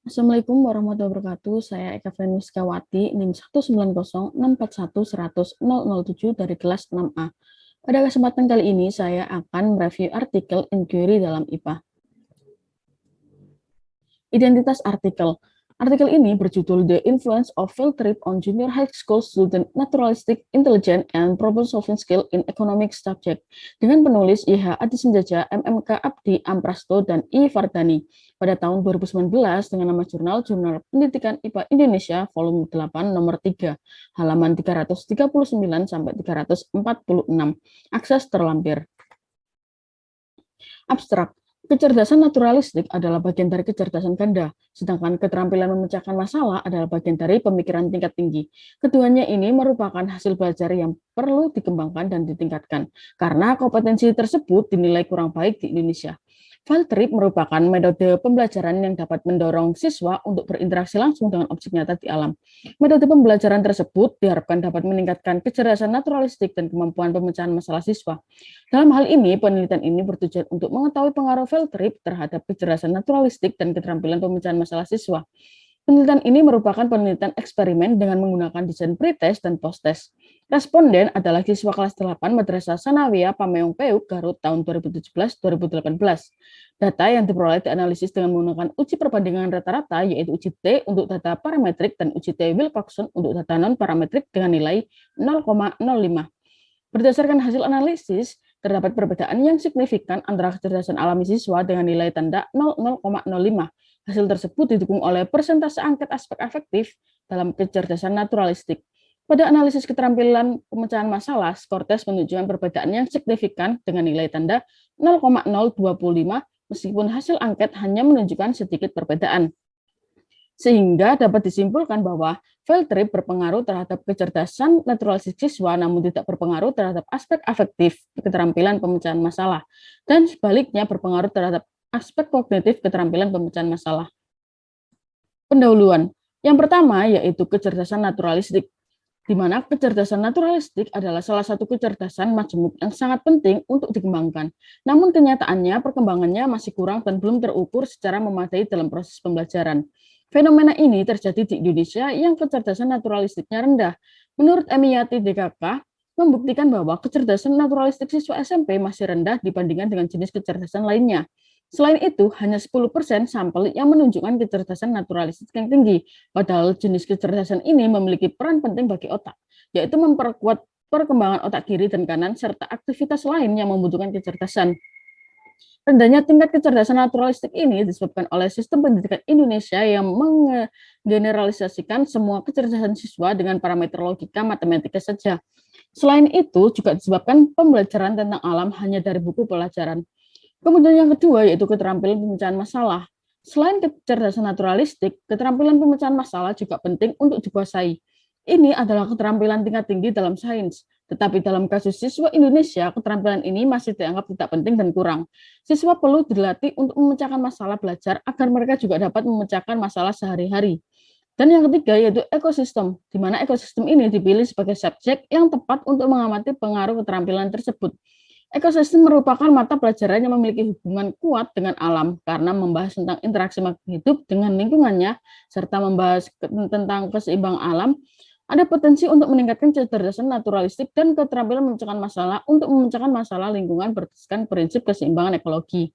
Assalamualaikum warahmatullahi wabarakatuh. Saya Eka Venuskawati, NIM 19064010007 dari kelas 6A. Pada kesempatan kali ini, saya akan mereview artikel inquiry dalam IPA. Identitas artikel. Artikel ini berjudul The Influence of Field Trip on Junior High School Student Naturalistic Intelligence and Problem Solving Skill in Economic Subject dengan penulis YH Adi Senjaja, MMK Abdi Amprasto, dan I. Fardani pada tahun 2019 dengan nama Jurnal Pendidikan IPA Indonesia volume 8 nomor 3 halaman 339 sampai 346. Akses terlampir. Abstrak. Kecerdasan naturalistik adalah bagian dari kecerdasan ganda, sedangkan keterampilan memecahkan masalah adalah bagian dari pemikiran tingkat tinggi. Keduanya ini merupakan hasil belajar yang perlu dikembangkan dan ditingkatkan, karena kompetensi tersebut dinilai kurang baik di Indonesia. Field trip merupakan metode pembelajaran yang dapat mendorong siswa untuk berinteraksi langsung dengan objek nyata di alam. Metode pembelajaran tersebut diharapkan dapat meningkatkan kecerdasan naturalistik dan kemampuan pemecahan masalah siswa. Dalam hal ini, penelitian ini bertujuan untuk mengetahui pengaruh field trip terhadap kecerdasan naturalistik dan keterampilan pemecahan masalah siswa. Penelitian ini merupakan penelitian eksperimen dengan menggunakan desain pretest dan post-test. Responden adalah siswa kelas 8 Madrasah Sanawiyah Pameong Peuk, Garut tahun 2017-2018. Data yang diperoleh dianalisis dengan menggunakan uji perbandingan rata-rata, yaitu uji T untuk data parametrik dan uji T Wilcoxon untuk data non-parametrik dengan nilai 0,05. Berdasarkan hasil analisis, terdapat perbedaan yang signifikan antara kecerdasan alami siswa dengan nilai tanda 0,05. Hasil tersebut didukung oleh persentase angket aspek afektif dalam kecerdasan naturalistik. Pada analisis keterampilan pemecahan masalah, skor tes menunjukkan perbedaan yang signifikan dengan nilai tanda 0,025, meskipun hasil angket hanya menunjukkan sedikit perbedaan. Sehingga dapat disimpulkan bahwa field trip berpengaruh terhadap kecerdasan naturalistik siswa, namun tidak berpengaruh terhadap aspek afektif keterampilan pemecahan masalah, dan sebaliknya berpengaruh terhadap aspek kognitif keterampilan pemecahan masalah. Pendahuluan. Yang pertama yaitu kecerdasan naturalistik, di mana kecerdasan naturalistik adalah salah satu kecerdasan majemuk yang sangat penting untuk dikembangkan. Namun kenyataannya perkembangannya masih kurang dan belum terukur secara memadai dalam proses pembelajaran. Fenomena ini terjadi di Indonesia yang kecerdasan naturalistiknya rendah. Menurut Emiyati DKK, membuktikan bahwa kecerdasan naturalistik siswa SMP masih rendah dibandingkan dengan jenis kecerdasan lainnya. Selain itu, hanya 10% sampel yang menunjukkan kecerdasan naturalistik yang tinggi, padahal jenis kecerdasan ini memiliki peran penting bagi otak, yaitu memperkuat perkembangan otak kiri dan kanan, serta aktivitas lain yang membutuhkan kecerdasan. Rendahnya tingkat kecerdasan naturalistik ini disebabkan oleh sistem pendidikan Indonesia yang menggeneralisasikan semua kecerdasan siswa dengan parameter logika matematika saja. Selain itu, juga disebabkan pembelajaran tentang alam hanya dari buku pelajaran. Kemudian yang kedua yaitu keterampilan pemecahan masalah. Selain kecerdasan naturalistik, keterampilan pemecahan masalah juga penting untuk dikuasai. Ini adalah keterampilan tingkat tinggi dalam sains, tetapi dalam kasus siswa Indonesia, keterampilan ini masih dianggap tidak penting dan kurang. Siswa perlu dilatih untuk memecahkan masalah belajar agar mereka juga dapat memecahkan masalah sehari-hari. Dan yang ketiga yaitu ekosistem, di mana ekosistem ini dipilih sebagai subjek yang tepat untuk mengamati pengaruh keterampilan tersebut. Ekosistem merupakan mata pelajaran yang memiliki hubungan kuat dengan alam karena membahas tentang interaksi makhluk hidup dengan lingkungannya serta membahas tentang keseimbangan alam. Ada potensi untuk meningkatkan kecerdasan naturalistik dan keterampilan memecahkan masalah untuk memecahkan masalah lingkungan berdasarkan prinsip keseimbangan ekologi.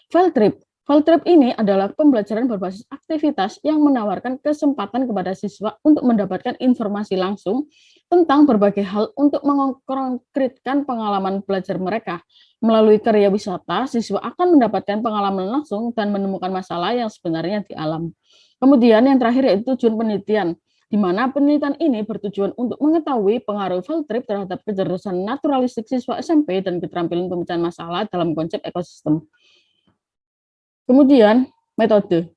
Field trip. Field trip ini adalah pembelajaran berbasis aktivitas yang menawarkan kesempatan kepada siswa untuk mendapatkan informasi langsung tentang berbagai hal untuk mengkonkretkan pengalaman belajar mereka. Melalui karya wisata, siswa akan mendapatkan pengalaman langsung dan menemukan masalah yang sebenarnya di alam. Kemudian yang terakhir yaitu tujuan penelitian, di mana penelitian ini bertujuan untuk mengetahui pengaruh field trip terhadap kecerdasan naturalistik siswa SMP dan keterampilan pemecahan masalah dalam konsep ekosistem. Kemudian metode.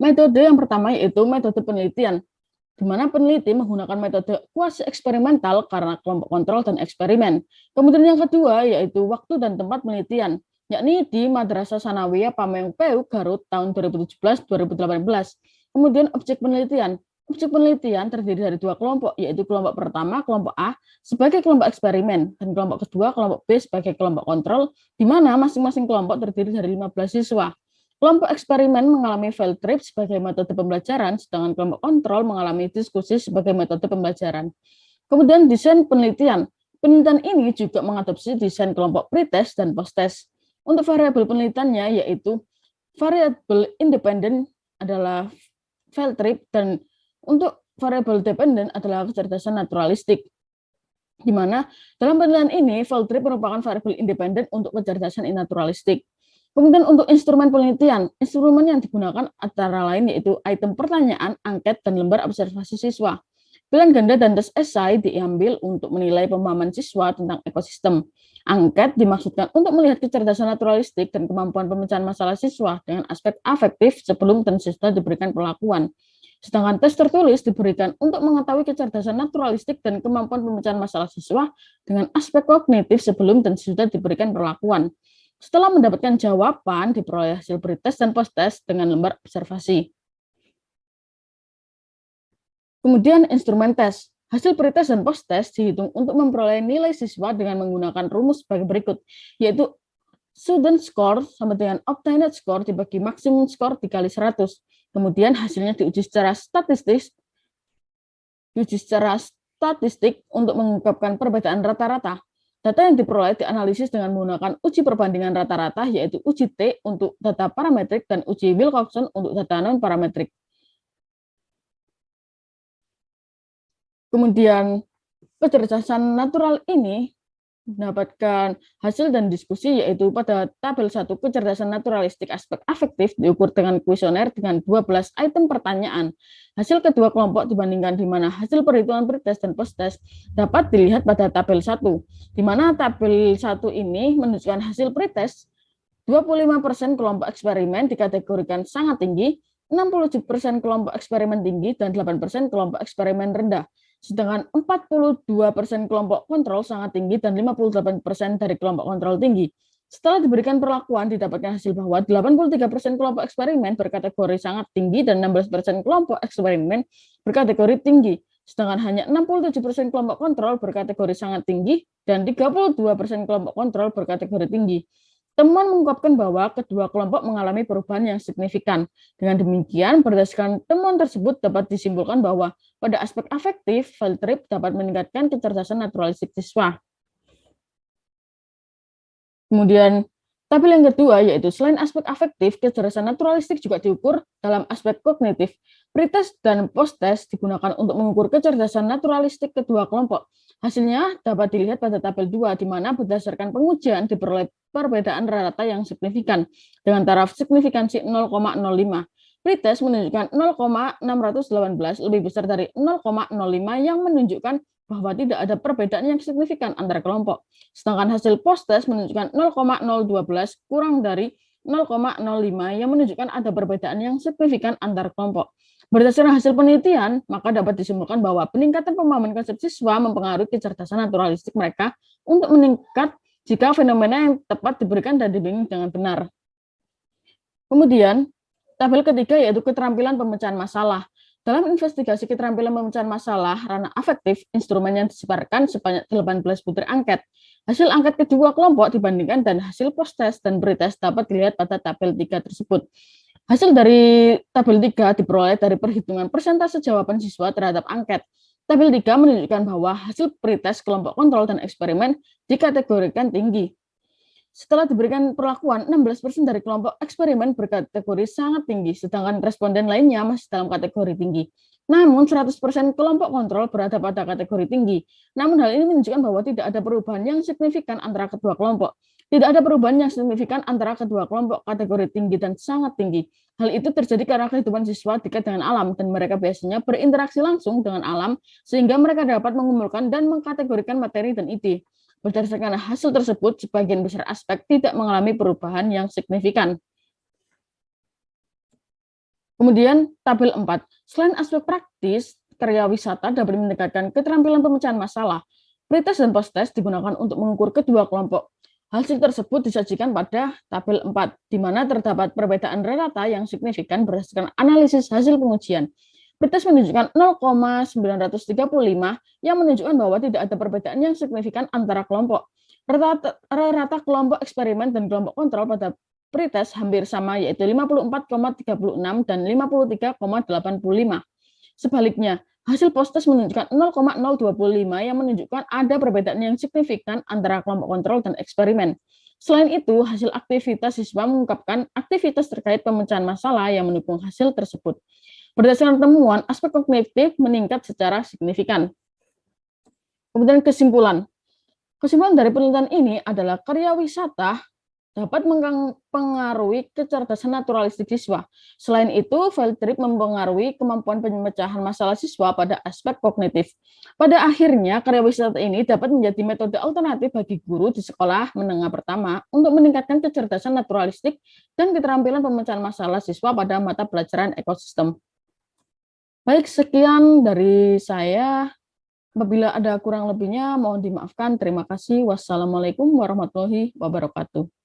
Metode yang pertama yaitu metode penelitian, di mana peneliti menggunakan metode kuasi eksperimental karena kelompok kontrol dan eksperimen. Kemudian yang kedua yaitu waktu dan tempat penelitian, yakni di Madrasah Sanawiyah Pameong Peuk, Garut tahun 2017-2018. Kemudian objek penelitian. Objek penelitian terdiri dari dua kelompok, yaitu kelompok pertama, kelompok A, sebagai kelompok eksperimen, dan kelompok kedua, kelompok B, sebagai kelompok kontrol, di mana masing-masing kelompok terdiri dari 15 siswa. Kelompok eksperimen mengalami field trip sebagai metode pembelajaran, sedangkan kelompok kontrol mengalami diskusi sebagai metode pembelajaran. Kemudian desain penelitian. Penelitian ini juga mengadopsi desain kelompok pretest dan posttest. Untuk variabel penelitiannya yaitu variabel independen adalah field trip dan untuk variabel dependen adalah kecerdasan naturalistik. Di mana dalam penelitian ini field trip merupakan variabel independen untuk kecerdasan naturalistik. Kemudian untuk instrumen penelitian, instrumen yang digunakan antara lain yaitu item pertanyaan, angket, dan lembar observasi siswa. Pilihan ganda dan tes esai diambil untuk menilai pemahaman siswa tentang ekosistem. Angket dimaksudkan untuk melihat kecerdasan naturalistik dan kemampuan pemecahan masalah siswa dengan aspek afektif sebelum dan sesudah diberikan perlakuan. Sedangkan tes tertulis diberikan untuk mengetahui kecerdasan naturalistik dan kemampuan pemecahan masalah siswa dengan aspek kognitif sebelum dan sesudah diberikan perlakuan. Setelah mendapatkan jawaban, diperoleh hasil pretest dan posttest dengan lembar observasi. Kemudian instrumen tes. Hasil pretest dan posttest dihitung untuk memperoleh nilai siswa dengan menggunakan rumus sebagai berikut, yaitu student score sama dengan obtained score dibagi maksimum score dikali 100. Kemudian hasilnya diuji secara statistik untuk mengungkapkan perbedaan rata-rata. Data yang diperoleh dianalisis dengan menggunakan uji perbandingan rata-rata, yaitu uji T untuk data parametrik dan uji Wilcoxon untuk data non-parametrik. Kemudian kecerdasan natural ini mendapatkan hasil dan diskusi yaitu pada tabel 1 kecerdasan naturalistik aspek afektif diukur dengan kuesioner dengan 12 item pertanyaan. Hasil kedua kelompok dibandingkan di mana hasil perhitungan pretest dan posttest dapat dilihat pada tabel 1, di mana tabel 1 ini menunjukkan hasil pretest 25% kelompok eksperimen dikategorikan sangat tinggi, 67% kelompok eksperimen tinggi, dan 8% kelompok eksperimen rendah. Sedangkan 42% kelompok kontrol sangat tinggi dan 58% dari kelompok kontrol tinggi. Setelah diberikan perlakuan, didapatkan hasil bahwa 83% kelompok eksperimen berkategori sangat tinggi dan 16% kelompok eksperimen berkategori tinggi. Sedangkan hanya 67% kelompok kontrol berkategori sangat tinggi dan 32% kelompok kontrol berkategori tinggi. Temuan mengungkapkan bahwa kedua kelompok mengalami perubahan yang signifikan. Dengan demikian, berdasarkan temuan tersebut dapat disimpulkan bahwa pada aspek afektif, field trip dapat meningkatkan kecerdasan naturalistik siswa. Kemudian, tabel yang kedua yaitu selain aspek afektif, kecerdasan naturalistik juga diukur dalam aspek kognitif. Pretest dan posttest digunakan untuk mengukur kecerdasan naturalistik kedua kelompok. Hasilnya dapat dilihat pada tabel 2, di mana berdasarkan pengujian diperoleh perbedaan rata yang signifikan dengan taraf signifikansi 0,05. Pretest menunjukkan 0,618 lebih besar dari 0,05 yang menunjukkan bahwa tidak ada perbedaan yang signifikan antar kelompok. Sedangkan hasil posttest menunjukkan 0,012 kurang dari 0,05 yang menunjukkan ada perbedaan yang signifikan antar kelompok. Berdasarkan hasil penelitian, maka dapat disimpulkan bahwa peningkatan pemahaman konsep siswa mempengaruhi kecerdasan naturalistik mereka untuk meningkat jika fenomena yang tepat diberikan dan dibimbing dengan benar. Kemudian, tabel ketiga yaitu keterampilan pemecahan masalah. Dalam investigasi keterampilan pemecahan masalah ranah afektif, instrumen yang disebarkan sebanyak 18 butir angket. Hasil angket kedua kelompok dibandingkan dan hasil posttest dan pretest dapat dilihat pada tabel 3 tersebut. Hasil dari tabel 3 diperoleh dari perhitungan persentase jawaban siswa terhadap angket. Tabel 3 menunjukkan bahwa hasil pretest kelompok kontrol dan eksperimen dikategorikan tinggi. Setelah diberikan perlakuan, 16% dari kelompok eksperimen berkategori sangat tinggi, sedangkan responden lainnya masih dalam kategori tinggi. Namun 100% kelompok kontrol berada pada kategori tinggi. Namun hal ini menunjukkan bahwa tidak ada perubahan yang signifikan antara kedua kelompok. Tidak ada perubahan yang signifikan antara kedua kelompok kategori tinggi dan sangat tinggi. Hal itu terjadi karena kehidupan siswa dekat dengan alam dan mereka biasanya berinteraksi langsung dengan alam sehingga mereka dapat mengumpulkan dan mengkategorikan materi dan ide. Berdasarkan hasil tersebut, sebagian besar aspek tidak mengalami perubahan yang signifikan. Kemudian tabel 4. Selain aspek praktis, karya wisata dapat meningkatkan keterampilan pemecahan masalah. Pretest dan posttest digunakan untuk mengukur kedua kelompok. Hasil tersebut disajikan pada tabel 4, di mana terdapat perbedaan rata yang signifikan berdasarkan analisis hasil pengujian. Pretest menunjukkan 0,935 yang menunjukkan bahwa tidak ada perbedaan yang signifikan antara kelompok. Rata kelompok eksperimen dan kelompok kontrol pada pretest hampir sama, yaitu 54,36 dan 53,85. Sebaliknya, hasil post-test menunjukkan 0,025 yang menunjukkan ada perbedaan yang signifikan antara kelompok kontrol dan eksperimen. Selain itu, hasil aktivitas siswa mengungkapkan aktivitas terkait pemecahan masalah yang mendukung hasil tersebut. Berdasarkan temuan, aspek kognitif meningkat secara signifikan. Kemudian kesimpulan. Kesimpulan dari penelitian ini adalah karya wisata dapat mempengaruhi kecerdasan naturalistik siswa. Selain itu, field trip mempengaruhi kemampuan pemecahan masalah siswa pada aspek kognitif. Pada akhirnya, karya wisata ini dapat menjadi metode alternatif bagi guru di sekolah menengah pertama untuk meningkatkan kecerdasan naturalistik dan keterampilan pemecahan masalah siswa pada mata pelajaran ekosistem. Baik, sekian dari saya. Apabila ada kurang lebihnya, mohon dimaafkan. Terima kasih. Wassalamualaikum warahmatullahi wabarakatuh.